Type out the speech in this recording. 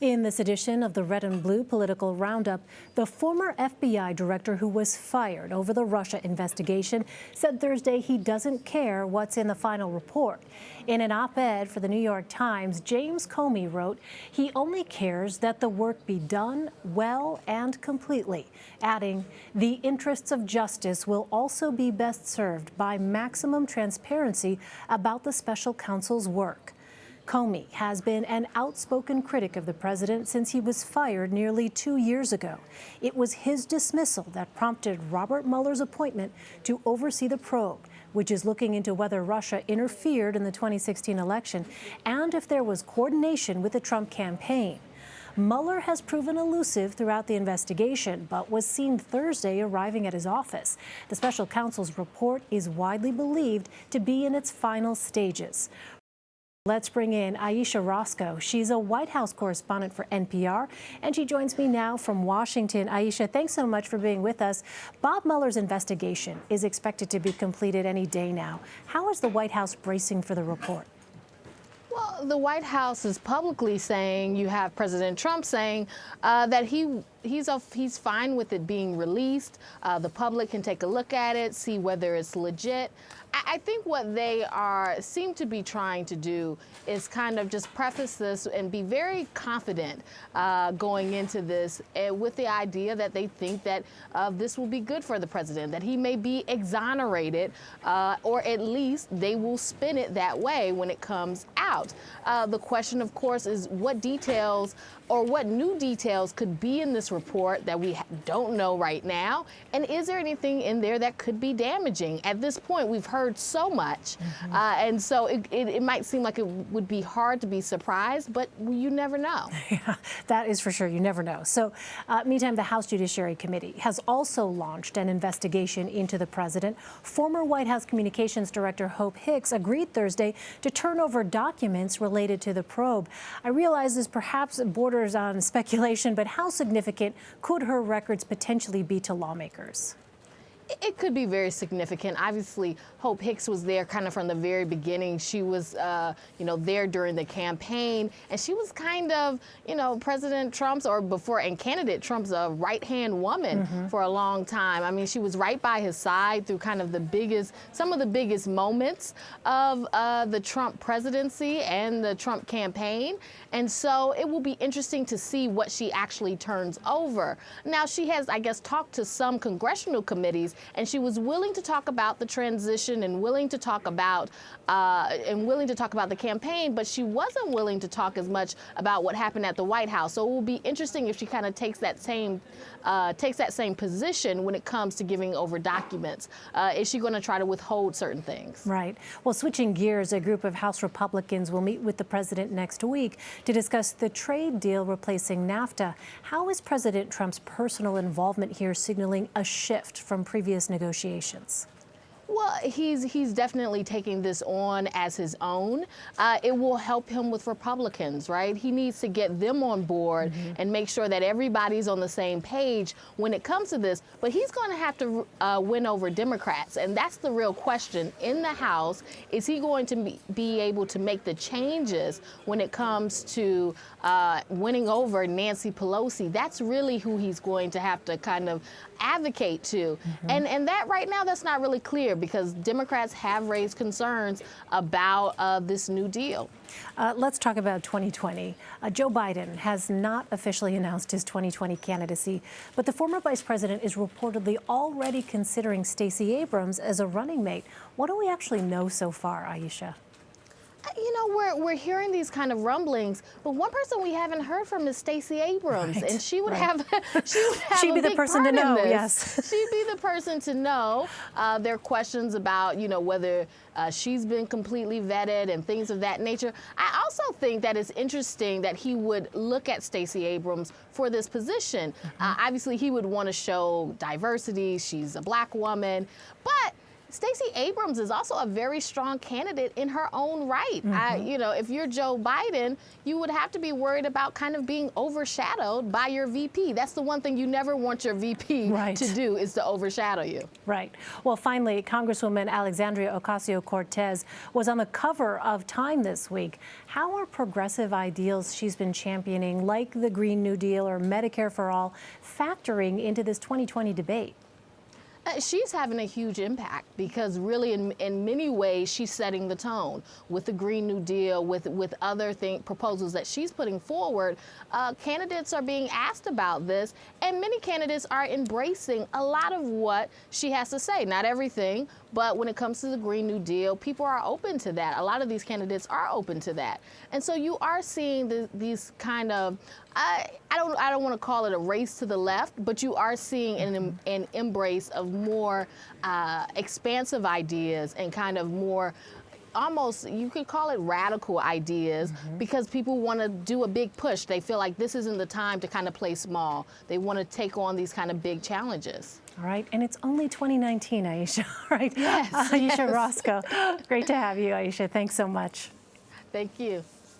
In this edition of the Red and Blue Political Roundup, the former FBI director who was fired over the Russia investigation said Thursday he doesn't care what's in the final report. In an op-ed for the New York Times, James Comey wrote he only cares that the work be done well and completely, adding, "The interests of justice will also be best served by maximum transparency about the special counsel's work." Comey has been an outspoken critic of the president since he was fired nearly 2 years ago. It was his dismissal that prompted Robert Mueller's appointment to oversee the probe, which is looking into whether Russia interfered in the 2016 election and if there was coordination with the Trump campaign. Mueller has proven elusive throughout the investigation, but was seen Thursday arriving at his office. The special counsel's report is widely believed to be in its final stages. Let's bring in Ayesha Rascoe. She's a White House correspondent for NPR, and she joins me now from Washington. Ayesha, thanks so much for being with us. Bob Mueller's investigation is expected to be completed any day now. How is the White House bracing for the report? Well, the White House is publicly saying, you have President Trump saying that he's fine with it being released. The public can take a look at it, see whether it's legit. I think what they seem to be trying to do is kind of just preface this and be very confident going into this with the idea that they think that this will be good for the president, that he may be exonerated, or at least they will spin it that way when it comes out. The question, of course, is what details or what new details could be in this report that we don't know right now? And is there anything in there that could be damaging? At this point, we've heard so much. And so it might seem like it would be hard to be surprised, but you never know. Yeah, that is for sure. You never know. So meantime, the House Judiciary Committee has also launched an investigation into the president. Former White House Communications Director Hope Hicks agreed Thursday to turn over documents related to the probe. I realize this perhaps borders on speculation, but how significant could her records potentially be to lawmakers? It could be very significant. Obviously, Hope Hicks was there kind of from the very beginning. She was, there during the campaign, and she was kind of, President Trump's and candidate Trump's right-hand woman for a long time. I mean, she was right by his side through kind of some of the biggest moments of the Trump presidency and the Trump campaign. And so it will be interesting to see what she actually turns over. Now, she has, I guess, talked to some congressional committees, and she was willing to talk about the transition and willing to talk about the campaign, but she wasn't willing to talk as much about what happened at the White House. So it will be interesting if she kind of takes that same position when it comes to giving over documents. Is she going to try to withhold certain things? Right. Well, switching gears, a group of House Republicans will meet with the president next week to discuss the trade deal replacing NAFTA. How is President Trump's personal involvement here signaling a shift from previous negotiations? Well, he's definitely taking this on as his own. It will help him with Republicans, right? He needs to get them on board and make sure that everybody's on the same page when it comes to this. But he's going to have to win over Democrats, and that's the real question in the House. Is he going to be able to make the changes when it comes to winning over Nancy Pelosi? That's really who he's going to have to kind of advocate to. And that right now, that's not really clear, because Democrats have raised concerns about this new deal. Let's talk about 2020. Joe Biden has not officially announced his 2020 candidacy, but the former vice president is reportedly already considering Stacey Abrams as a running mate. What do we actually know so far, Ayesha? We're hearing these kind of rumblings, but one person we haven't heard from is Stacey Abrams, right, and she would right. have She'd be the person to know. Yes, she'd be the person to know. There are questions about whether she's been completely vetted and things of that nature. I also think that it's interesting that he would look at Stacey Abrams for this position. Obviously, he would want to show diversity. She's a black woman, but Stacey Abrams is also a very strong candidate in her own right. If you're Joe Biden, you would have to be worried about kind of being overshadowed by your VP. That's the one thing you never want your VP to do, is to overshadow you. Right. Well, finally, Congresswoman Alexandria Ocasio-Cortez was on the cover of Time this week. How are progressive ideals she's been championing, like the Green New Deal or Medicare for All, factoring into this 2020 debate? She's having a huge impact because really in many ways she's setting the tone with the Green New Deal, with other proposals that she's putting forward. Candidates are being asked about this, and many candidates are embracing a lot of what she has to say. Not everything, but when it comes to the Green New Deal, people are open to that. A lot of these candidates are open to that. And so you are seeing these kind of, I don't want to call it a race to the left, but you are seeing an embrace of more expansive ideas and kind of more, almost, you could call it radical ideas, because people want to do a big push. They feel like this isn't the time to kind of play small. They want to take on these kind of big challenges. All right, and it's only 2019, Ayesha, right? Yes. Ayesha Rascoe, great to have you, Ayesha. Thanks so much. Thank you.